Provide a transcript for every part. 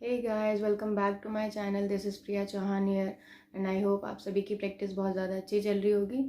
Hey guys, welcome back to my channel. This is Priya Chauhan here and I hope आप सभी की practice बहुत ज़्यादा अच्छी चल रही होगी।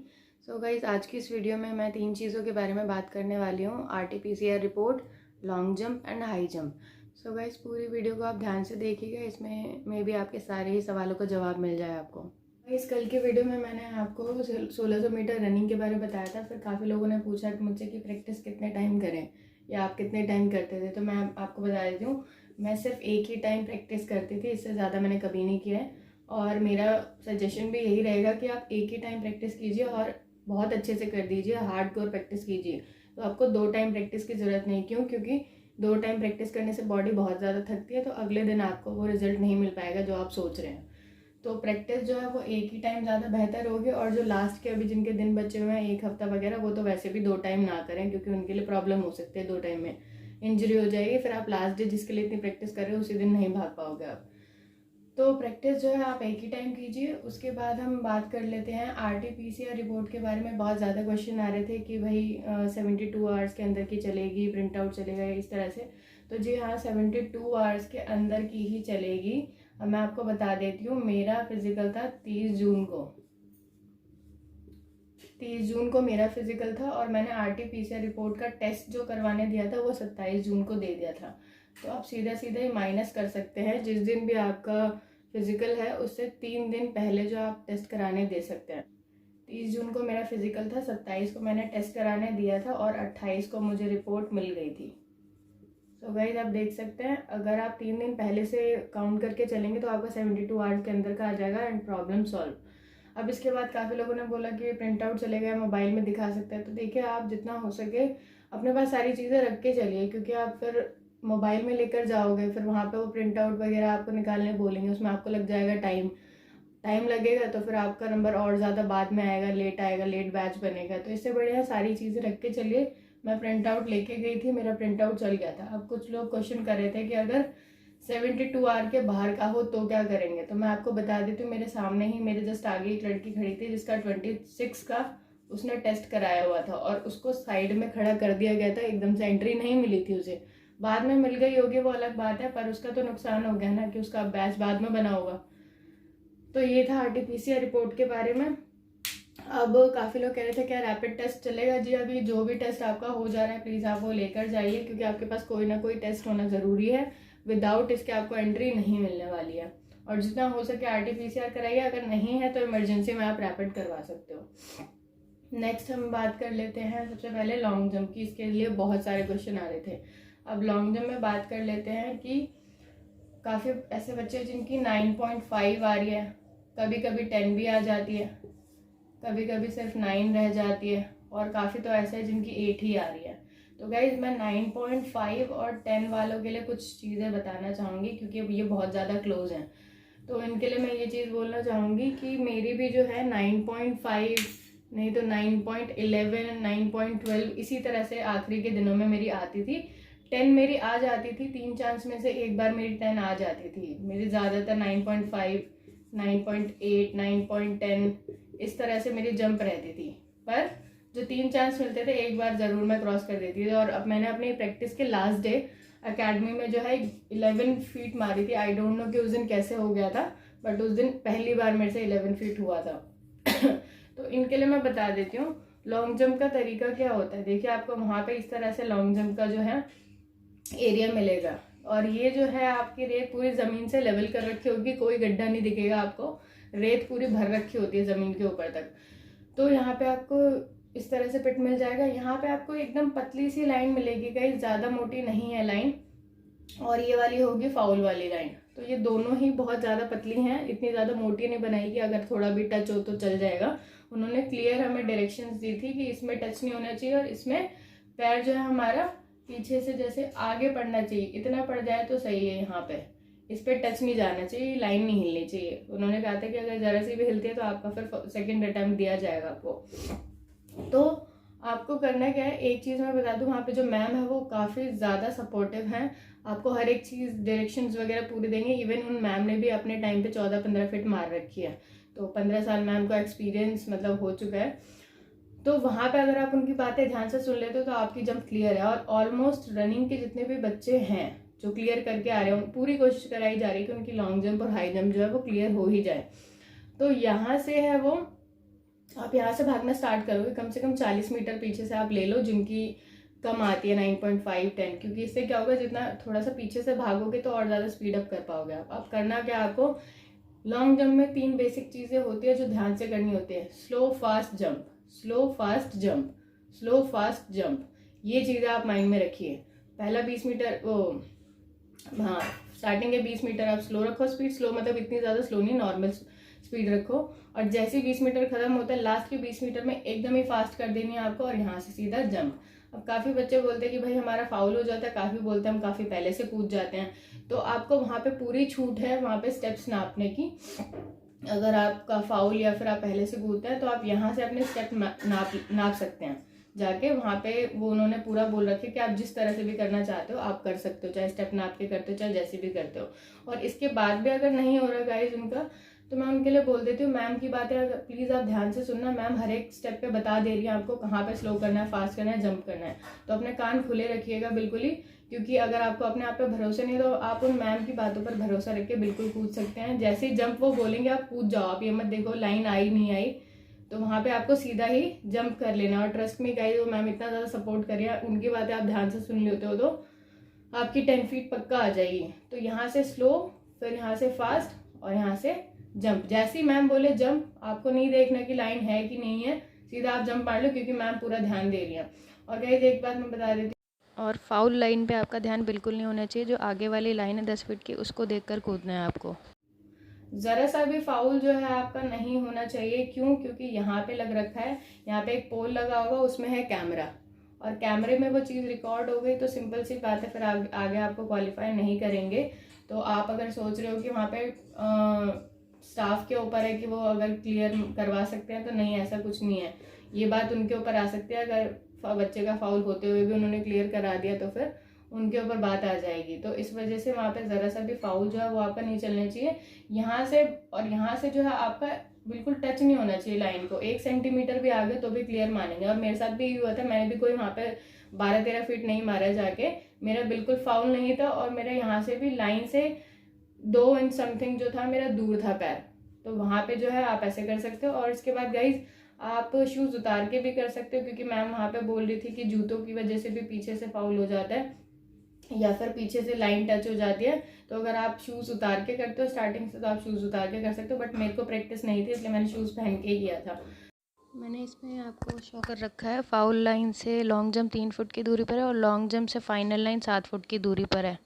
सो गाइस, आज की इस वीडियो में मैं 3 चीज़ों के बारे में बात करने वाली हूँ। RT-PCR report, long jump and high jump. So guys, पूरी वीडियो को आप ध्यान से देखिएगा, इसमें मे भी आपके सारे ही सवालों का जवाब मिल जाए आपको। इस कल की वीडियो में मैंने आपको 1600 मीटर रनिंग के बारे में बताया था। फिर काफ़ी लोगों ने पूछा कि मुझसे कि प्रैक्टिस कितने टाइम करें या आप कितने टाइम करते थे। तो मैं आपको बता देती हूँ, मैं सिर्फ एक ही टाइम प्रैक्टिस करती थी, इससे ज़्यादा मैंने कभी नहीं किया है। और मेरा सजेशन भी यही रहेगा कि आप एक ही टाइम प्रैक्टिस कीजिए और बहुत अच्छे से कर दीजिए, हार्डकोर प्रैक्टिस कीजिए। तो आपको 2 टाइम प्रैक्टिस की ज़रूरत नहीं। क्योंकि 2 टाइम प्रैक्टिस करने से बॉडी बहुत ज़्यादा थकती है, तो अगले दिन आपको वो रिजल्ट नहीं मिल पाएगा जो आप सोच रहे हैं। तो प्रैक्टिस जो है वो एक ही टाइम ज़्यादा बेहतर होगी। और जो लास्ट के अभी जिनके दिन बचे हुए हैं, 1 हफ्ता वगैरह, वो तो वैसे भी 2 टाइम ना करें, क्योंकि उनके लिए प्रॉब्लम हो सकती है। 2 टाइम में इंजरी हो जाएगी, फिर आप लास्ट डे जिसके लिए इतनी प्रैक्टिस कर रहे हो उसी दिन नहीं भाग पाओगे आप। तो प्रैक्टिस जो है आप एक ही टाइम कीजिए। उसके बाद हम बात कर लेते हैं RT-PCR रिपोर्ट के बारे में। बहुत ज़्यादा क्वेश्चन आ रहे थे कि भाई 72 आवर्स के अंदर की चलेगी, प्रिंट आउट चलेगा, इस तरह से। तो जी हाँ, 72 आवर्स के अंदर की ही चलेगी। अब मैं आपको बता देती हूँ, मेरा फिजिकल था 30 जून को मेरा फिजिकल था, और मैंने RT-PCR रिपोर्ट का टेस्ट जो करवाने दिया था वो 27 जून को दे दिया था। तो आप सीधा सीधा ही माइनस कर सकते हैं, जिस दिन भी आपका फिजिकल है उससे 3 दिन पहले जो आप टेस्ट कराने दे सकते हैं। 30 जून को मेरा फिजिकल था, 27 को मैंने टेस्ट कराने दिया था और 28 को मुझे रिपोर्ट मिल गई थी। तो गाइस, आप देख सकते हैं, अगर आप 3 दिन पहले से काउंट करके चलेंगे तो आपका 72 आवर्स के अंदर का आ जाएगा एंड प्रॉब्लम सॉल्व। अब इसके बाद काफ़ी लोगों ने बोला कि प्रिंट आउट चलेगा, मोबाइल में दिखा सकते हैं। तो देखिए, आप जितना हो सके अपने पास सारी चीज़ें रख के चलिए, क्योंकि आप फिर मोबाइल में लेकर जाओगे, फिर वहाँ पे वो प्रिंट आउट वगैरह आपको निकालने बोलेंगे, उसमें आपको लग जाएगा टाइम लगेगा, तो फिर आपका नंबर और ज़्यादा बाद में आएगा, लेट बैच बनेगा। तो इससे बढ़िया सारी चीज़ें रख के चलिए। मैं प्रिंट आउट लेके गई थी, मेरा प्रिंट आउट चल गया था। अब कुछ लोग क्वेश्चन कर रहे थे कि अगर 72 आवर के बाहर का हो तो क्या करेंगे। तो मैं आपको बता देती हूँ, मेरे सामने ही, मेरे जस्ट आगे एक लड़की खड़ी थी जिसका 26 का उसने टेस्ट कराया हुआ था, और उसको साइड में खड़ा कर दिया गया था। एकदम से एंट्री नहीं मिली थी उसे, बाद में मिल गई होगी वो अलग बात है, पर उसका तो नुकसान हो गया ना कि उसका बैच बाद में बना होगा। तो ये था RT-PCR रिपोर्ट के बारे में। अब काफ़ी लोग कह रहे थे क्या रैपिड टेस्ट चलेगा। जी, अभी जो भी टेस्ट आपका हो जा रहा है प्लीज़ आप वो लेकर जाइए, क्योंकि आपके पास कोई ना कोई टेस्ट होना ज़रूरी है। विदाउट इसके आपको एंट्री नहीं मिलने वाली है। और जितना हो सके RT-PCR कराइए, अगर नहीं है तो इमरजेंसी में आप रैपिड करवा सकते हो। नेक्स्ट हम बात कर लेते हैं सबसे पहले लॉन्ग जंप की। इसके लिए बहुत सारे क्वेश्चन आ रहे थे। अब लॉन्ग जंप में बात कर लेते हैं कि काफ़ी ऐसे बच्चे जिनकी 9.5 आ रही है, कभी कभी 10 भी आ जाती है, कभी कभी सिर्फ 9 रह जाती है, और काफ़ी तो ऐसे है जिनकी 8 ही आ रही है। तो गाइज, मैं 9.5 और 10 वालों के लिए कुछ चीज़ें बताना चाहूँगी, क्योंकि ये बहुत ज़्यादा क्लोज हैं। तो इनके लिए मैं ये चीज़ बोलना चाहूँगी कि मेरी भी जो है 9.5 नहीं तो 9.11, 9.12 इसी तरह से आखिरी के दिनों में मेरी आती थी। 10 मेरी आ जाती थी, 3 चांस में से एक बार मेरी 10 आ जाती थी। मेरी ज़्यादातर 9.5, 9.8, 9.10 इस तरह से मेरी जंप रहती थी। पर जो 3 चांस मिलते थे, एक बार ज़रूर मैं क्रॉस कर देती थी। और अब मैंने अपनी प्रैक्टिस के लास्ट डे अकेडमी में जो है 11 फीट मारी थी। आई डोंट नो कि उस दिन कैसे हो गया था, बट उस दिन पहली बार मेरे से 11 फीट हुआ था। तो इनके लिए मैं बता देती हूँ लॉन्ग जंप का तरीका क्या होता है। देखिए, आपको वहाँ पे इस तरह से लॉन्ग जंप का जो है एरिया मिलेगा, और ये जो है आपकी रेत पूरी ज़मीन से लेवल कर रखी होगी, कोई गड्ढा नहीं दिखेगा आपको, रेत पूरी भर रखी होती है ज़मीन के ऊपर तक। तो यहाँ पे आपको इस तरह से पिट मिल जाएगा। यहाँ पे आपको एकदम पतली सी लाइन मिलेगी, कहीं ज़्यादा मोटी नहीं है लाइन, और ये वाली होगी फाउल वाली लाइन। तो ये दोनों ही बहुत ज़्यादा पतली हैं, इतनी ज़्यादा मोटी नहीं बनाई कि अगर थोड़ा भी टच हो तो चल जाएगा। उन्होंने क्लियर हमें डायरेक्शंस दी थी कि इसमें टच नहीं होना चाहिए, और इसमें पैर जो है हमारा पीछे से जैसे आगे पड़ना चाहिए, इतना पड़ जाए तो सही है। यहाँ पे इस पर टच नहीं जाना चाहिए, लाइन नहीं हिलनी चाहिए। उन्होंने कहा था कि अगर ज़रा सी भी हिलती है तो आपका फिर सेकेंड अटैम्प्ट दिया जाएगा आपको। तो आपको करना क्या है, एक चीज़ मैं बता दूं, वहाँ पे जो मैम है वो काफ़ी ज़्यादा सपोर्टिव हैं, आपको हर एक चीज़ डायरेक्शंस वगैरह पूरी देंगे। इवन उन मैम ने भी अपने टाइम पे 14-15 फीट मार रखी है, तो 15 साल मैम का एक्सपीरियंस मतलब हो चुका है। तो वहाँ पे अगर आप उनकी बातें ध्यान से सुन लेते हो तो आपकी जंप क्लियर है। और ऑलमोस्ट रनिंग के जितने भी बच्चे हैं जो क्लियर करके आ रहे हैं, पूरी कोशिश कराई जा रही है कि उनकी लॉन्ग जंप और हाई जंप जो है वो क्लियर हो ही जाए। तो यहाँ से है वो, आप यहाँ से भागना स्टार्ट करोगे, कम से कम 40 मीटर पीछे से आप ले लो, जिनकी कम आती है 9.5 10, क्योंकि इससे क्या होगा, जितना थोड़ा सा पीछे से भागोगे तो और ज़्यादा स्पीड अप कर पाओगे आप। करना क्या आपको, लॉन्ग जंप में 3 बेसिक चीज़ें होती है जो ध्यान से करनी होती है। Slow fast jump, slow fast jump, slow fast jump, ये चीज़ें आप माइंड में रखिए। पहला 20 मीटर हाँ, स्टार्टिंग के 20 मीटर आप स्लो रखो स्पीड, स्लो मतलब इतनी ज़्यादा स्लो नहीं, नॉर्मल स्पीड रखो। और जैसे 20 मीटर खत्म होता है, लास्ट के 20 मीटर में एकदम ही फास्ट कर देनी है आपको, और यहाँ से सीधा जंप। अब काफ़ी बच्चे बोलते हैं कि भाई हमारा फाउल हो जाता है, काफ़ी बोलते हैं हम काफ़ी पहले से कूद जाते हैं, तो आपको वहाँ पे पूरी छूट है वहाँ पे स्टेप्स नापने की। अगर आपका फाउल या फिर आप पहले से कूदते हैं तो आप यहाँ से अपने स्टेप नाप सकते हैं जाके, वहाँ पे वो उन्होंने पूरा बोल रखे कि आप जिस तरह से भी करना चाहते हो आप कर सकते हो, चाहे स्टेप नाप के करते हो चाहे जैसे भी करते हो। और इसके बाद भी अगर नहीं हो रहा गाइज उनका, तो मैं उनके लिए बोल देती हूँ, मैम की बात है, प्लीज़ आप ध्यान से सुनना, मैम हर एक स्टेप पे बता दे रही है आपको कहाँ पे स्लो करना है, फास्ट करना है, जंप करना है। तो अपने कान खुले रखिएगा बिल्कुल ही, क्योंकि अगर आपको अपने आप पे भरोसा नहीं तो आप उन मैम की बातों पर भरोसा रख के बिल्कुल कूद सकते हैं। जैसे ही जंप वो बोलेंगे आप कूद जाओ, आप ये मत देखो लाइन आई नहीं आई, तो वहाँ पे आपको सीधा ही जंप कर लेना। और ट्रस्ट में गाइस, वो मैम इतना ज़्यादा सपोर्ट कर रही है, उनकी बातें आप ध्यान से सुन लेते हो तो आपकी 10 फीट पक्का आ जाएगी। तो यहाँ से स्लो, फिर यहाँ से फास्ट, और यहाँ से जंप। जैसे ही मैम बोले जंप, आपको नहीं देखना कि लाइन है कि नहीं है, सीधा आप जंप मार लो, क्योंकि मैम पूरा ध्यान दे रही है। और गाइस एक बात मैं बता देती हूँ, और फाउल लाइन पे आपका ध्यान बिल्कुल नहीं होना चाहिए, जो आगे वाली लाइन है 10 फीट की उसको देखकर कूदना है आपको। जरा सा भी फाउल जो है आपका नहीं होना चाहिए। क्यों? क्योंकि यहाँ पे लग रखा है, यहाँ पे एक पोल लगा होगा, उसमें है कैमरा, और कैमरे में वो चीज़ रिकॉर्ड हो गई तो सिंपल सी बात है, फिर आगे आपको क्वालिफाई नहीं करेंगे। तो आप अगर सोच रहे हो कि वहाँ पे स्टाफ के ऊपर है कि वो अगर क्लियर करवा सकते हैं, तो नहीं, ऐसा कुछ नहीं है। ये बात उनके ऊपर आ सकती है, अगर बच्चे का फाउल होते हुए भी उन्होंने क्लियर करा दिया तो फिर उनके ऊपर बात आ जाएगी। तो इस वजह से वहाँ पे ज़रा सा भी फाउल जो है वो आपका नहीं चलना चाहिए। यहाँ से और यहाँ से जो है आपका बिल्कुल टच नहीं होना चाहिए लाइन को, 1 सेंटीमीटर भी आगे तो भी क्लियर मानेंगे। और मेरे साथ भी यही हुआ था, मैंने भी कोई वहाँ पे 12-13 फीट नहीं मारा जाके, मेरा बिल्कुल फाउल नहीं था, और मेरा यहाँ से भी लाइन से 2 इंच समथिंग जो था मेरा दूर था पैर। तो वहाँ पे जो है आप ऐसे कर सकते हो। और इसके बाद गाइज आप शूज़ उतार के भी कर सकते हो, क्योंकि मैम वहाँ पे बोल रही थी कि जूतों की वजह से भी पीछे से फाउल हो जाता है, या फिर पीछे से लाइन टच हो जाती है। तो अगर आप शूज़ उतार के करते हो स्टार्टिंग से, तो आप शूज़ उतार के कर सकते हो, बट मेरे को प्रैक्टिस नहीं थी इसलिए मैंने शूज़ पहन के ही किया था। मैंने इसमें आपको शो कर रखा है, फाउल लाइन से लॉन्ग जंप 3 फुट की दूरी पर है, और लॉन्ग जंप से फाइनल लाइन 7 फुट की दूरी पर है।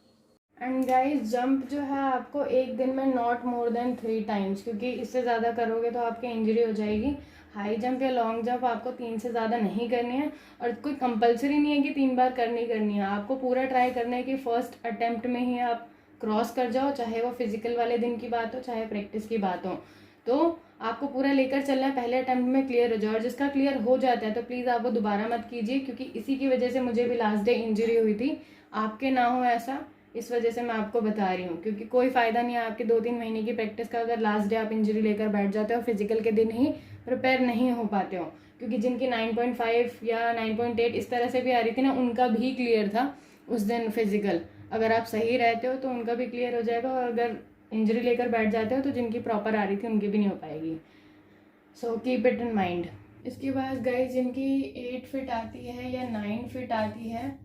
एंड गाइस जंप जो है आपको एक दिन में नॉट मोर देन 3 टाइम्स, क्योंकि इससे ज़्यादा करोगे तो आपकी इंजरी हो जाएगी। हाई जंप या लॉन्ग जंप आपको 3 से ज़्यादा नहीं करनी है, और कोई कंपलसरी नहीं है कि 3 बार करनी है। आपको पूरा ट्राई करना है कि फर्स्ट अटेम्प्ट में ही आप क्रॉस कर जाओ, चाहे वो फिजिकल वाले दिन की बात हो चाहे प्रैक्टिस की बात हो। तो आपको पूरा लेकर चलना है, पहले अटेम्प्ट में क्लियर हो जाओ। और जिसका क्लियर हो जाता है तो प्लीज़ आप वो दोबारा मत कीजिए, क्योंकि इसी की वजह से मुझे भी लास्ट डे इंजरी हुई थी, आपके ना हो ऐसा, इस वजह से मैं आपको बता रही हूँ। क्योंकि कोई फ़ायदा नहीं है आपके 2-3 महीने की प्रैक्टिस का, अगर लास्ट डे आप इंजरी लेकर बैठ जाते हो, फिजिकल के दिन ही प्रिपेयर नहीं हो पाते हो। क्योंकि जिनकी 9.5 या 9.8 इस तरह से भी आ रही थी ना, उनका भी क्लियर था उस दिन फिजिकल। अगर आप सही रहते हो तो उनका भी क्लियर हो जाएगा, और अगर इंजरी लेकर बैठ जाते हो तो जिनकी प्रॉपर आ रही थी उनकी भी नहीं हो पाएगी। So keep it in mind. इसके बाद गाइस जिनकी 8 फीट आती है या 9 फीट आती है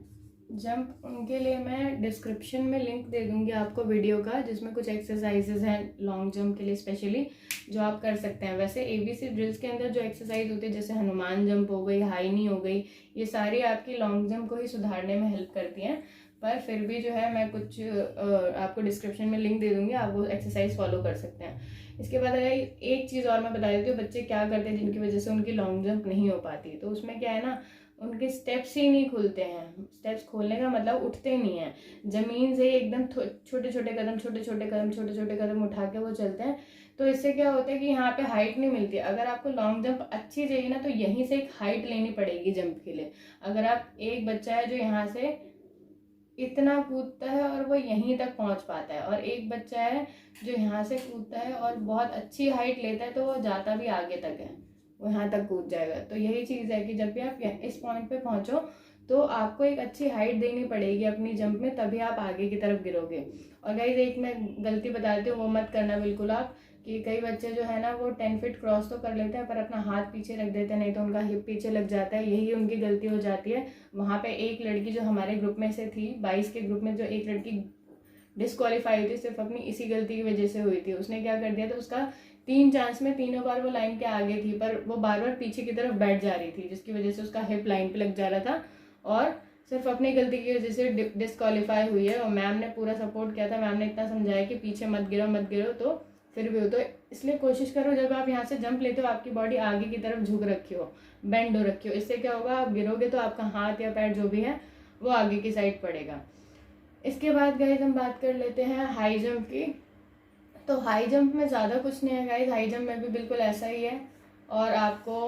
जंप, उनके लिए मैं डिस्क्रिप्शन में लिंक दे दूंगी आपको वीडियो का, जिसमें कुछ एक्सरसाइजेज हैं लॉन्ग जंप के लिए स्पेशली, जो आप कर सकते हैं। वैसे ABC ड्रिल्स के अंदर जो एक्सरसाइज होती है, जैसे हनुमान जंप हो गई, हाई नी हो गई, ये सारी आपकी लॉन्ग जंप को ही सुधारने में हेल्प करती हैं। पर फिर भी जो है मैं कुछ आपको डिस्क्रिप्शन में लिंक दे दूंगी, आप वो एक्सरसाइज फॉलो कर सकते हैं। इसके बाद अगर एक चीज़ और मैं बता देती हूँ, बच्चे क्या करते हैं जिनकी वजह से उनकी लॉन्ग जंप नहीं हो पाती। तो उसमें क्या है ना, उनके स्टेप्स ही नहीं खुलते हैं। स्टेप्स खोलने का मतलब उठते नहीं हैं, ज़मीन से एकदम छोटे छोटे कदम उठा के वो चलते हैं। तो इससे क्या होता है कि यहाँ पे हाइट नहीं मिलती। अगर आपको लॉन्ग जंप अच्छी चाहिए ना, तो यहीं से एक हाइट लेनी पड़ेगी जंप के लिए। अगर आप एक बच्चा है जो यहाँ से इतना कूदता है और वो यहीं तक पहुँच पाता है, और एक बच्चा है जो यहाँ से कूदता है और बहुत अच्छी हाइट लेता है, तो वो जाता भी आगे तक है, वो यहाँ तक कूद जाएगा। तो यही चीज़ है कि जब भी आप इस पॉइंट पे पहुँचो तो आपको एक अच्छी हाइट देनी पड़ेगी अपनी जंप में, तभी आप आगे की तरफ गिरोगे। और गाइज एक मैं गलती बता देती हूँ, वो मत करना बिल्कुल आप, कि कई बच्चे जो है ना वो 10 फीट क्रॉस तो कर लेते हैं पर अपना हाथ पीछे रख देते हैं, नहीं तो उनका हिप पीछे लग जाता है, यही उनकी गलती हो जाती है। वहाँ पे एक लड़की जो हमारे ग्रुप में से थी, 22 के ग्रुप में जो एक लड़की डिस्क्वालीफाई हुई थी, सिर्फ अपनी इसी गलती की वजह से हुई थी। उसने क्या कर दिया था, उसका 3 चांस में 3 बार वो लाइन के आगे थी, पर वो बार बार पीछे की तरफ बैठ जा रही थी, जिसकी वजह से उसका हिप लाइन पे लग जा रहा था और सिर्फ अपनी गलती की वजह से डिस्क्वालीफाई हुई है। और मैम ने पूरा सपोर्ट किया था, मैम ने इतना समझाया कि पीछे मत गिरो, तो फिर भी हो। तो इसलिए कोशिश करो जब आप यहाँ से जंप लेते हो आपकी बॉडी आगे की तरफ झुक रखी हो, बेंड हो रखी हो। इससे क्या होगा, आप गिरोगे तो आपका हाथ या पैर जो भी है वो आगे की साइड पड़ेगा। इसके बाद गाइज हम बात कर लेते हैं हाई जंप की। तो हाई जंप में ज़्यादा कुछ नहीं है गाइज, हाई जंप में भी बिल्कुल ऐसा ही है। और आपको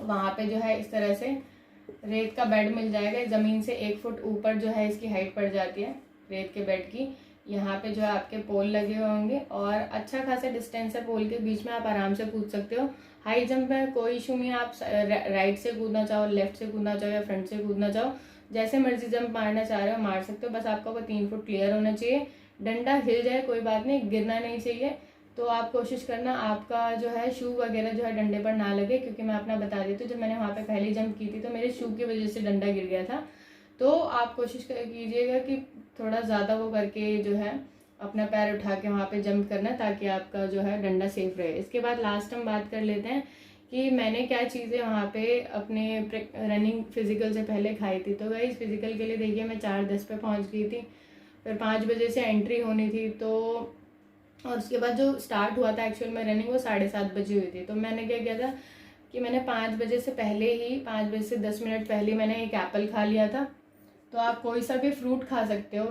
वहाँ पे जो है इस तरह से रेत का बेड मिल जाएगा, ज़मीन से 1 फुट ऊपर जो है इसकी हाइट पड़ जाती है रेत के बेड की। यहाँ पे जो है आपके पोल लगे हुए होंगे और अच्छा खासा डिस्टेंस है पोल के बीच में, आप आराम से कूद सकते हो। हाई जंप में कोई इशू नहीं है, आप राइट से कूदना चाहो, लेफ्ट से कूदना चाहो या फ्रंट से कूदना चाहो, जैसे मर्जी जंप मारना चाह रहे हो मार सकते हो। बस आपका वो 3 फुट क्लियर होना चाहिए, डंडा हिल जाए कोई बात नहीं, गिरना नहीं चाहिए। तो आप कोशिश करना आपका जो है शू वगैरह जो है डंडे पर ना लगे, क्योंकि मैं अपना बता देती हूँ, जब मैंने वहाँ पे पहली जंप की थी तो मेरे शू की वजह से डंडा गिर गया था। तो आप कोशिश कीजिएगा कि थोड़ा ज़्यादा वो करके जो है अपना पैर उठा के वहाँ पे जंप करना, ताकि आपका जो है डंडा सेफ रहे। इसके बाद लास्ट हम बात कर लेते हैं कि मैंने क्या चीज़ें वहाँ पे अपने रनिंग फिजिकल से पहले खाई थी। तो गाइस फिजिकल के लिए देखिए मैं 4:10 पे पहुँच गई थी, फिर 5 बजे से एंट्री होनी थी। तो और उसके बाद जो स्टार्ट हुआ था एक्चुअल में रनिंग वो 7:30 बजे हुई थी। तो मैंने क्या किया था कि मैंने 5 बजे से पहले ही 5 बजे से 10 मिनट पहले मैंने एक एप्पल खा लिया था। तो आप कोई सा भी फ्रूट खा सकते हो,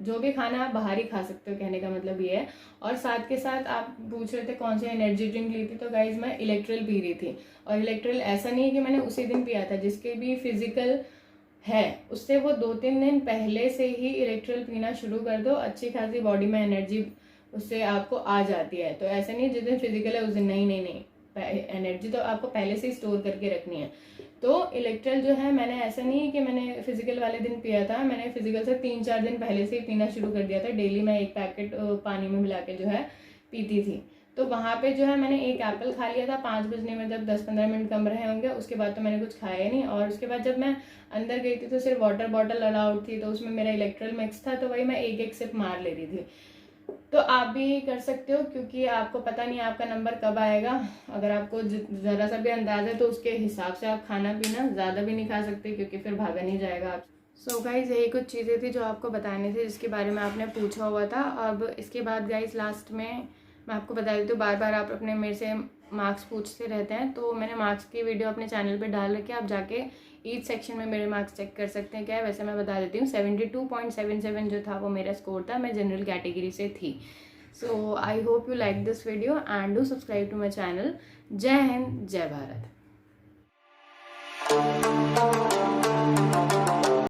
जो भी खाना आप बाहर ही खा सकते हो, कहने का मतलब ये है। और साथ के साथ आप पूछ रहे थे कौन सी एनर्जी ड्रिंक ली थी, तो गाइज मैं इलेक्ट्रल पी रही थी। और इलेक्ट्रल ऐसा नहीं है कि मैंने उसी दिन पिया था, जिसके भी फिजिकल है उससे वो 2-3 दिन पहले से ही इलेक्ट्रल पीना शुरू कर दो, अच्छी खासी बॉडी में एनर्जी उससे आपको आ जाती है। तो ऐसा नहीं जिस दिन फिजिकल है उस दिन नहीं, एनर्जी तो आपको पहले से ही स्टोर करके रखनी है। तो इलेक्ट्रल जो है मैंने ऐसा नहीं है कि मैंने फिजिकल वाले दिन पिया था, मैंने फिजिकल से 3-4 दिन पहले से ही पीना शुरू कर दिया था। डेली मैं 1 पैकेट पानी में मिला के जो है पीती थी। तो वहाँ पे जो है मैंने एक एप्पल खा लिया था 5 बजने में, जब 10-15 मिनट कम रहे होंगे, उसके बाद तो मैंने कुछ खाया नहीं। और उसके बाद जब मैं अंदर गई थी तो सिर्फ वाटर बॉटल अलाउड थी, तो उसमें मेरा इलेक्ट्रल मिक्स था, तो वही मैं एक सिप मार ले रही थी। तो आप भी कर सकते हो, क्योंकि आपको पता नहीं आपका नंबर कब आएगा। अगर आपको ज़रा सा भी अंदाज़ है तो उसके हिसाब से आप खाना पीना, ज़्यादा भी नहीं खा सकते क्योंकि फिर भागा नहीं जाएगा आप। सो गाइज यही कुछ चीज़ें थी जो आपको बतानी थी, जिसके बारे में आपने पूछा हुआ था। अब इसके बाद गाइज लास्ट में मैं आपको बता देती हूँ, बार बार आप अपने मेरे से मार्क्स पूछते रहते हैं, तो मैंने मार्क्स की वीडियो अपने चैनल पे डाल रखी है, आप जाके ईच सेक्शन में मेरे मार्क्स चेक कर सकते हैं। क्या है वैसे मैं बता देती हूँ, 72.77 जो था वो मेरा स्कोर था, मैं जनरल कैटेगरी से थी। So I hope you like this video and do subscribe to my channel. जय हिंद, जय भारत।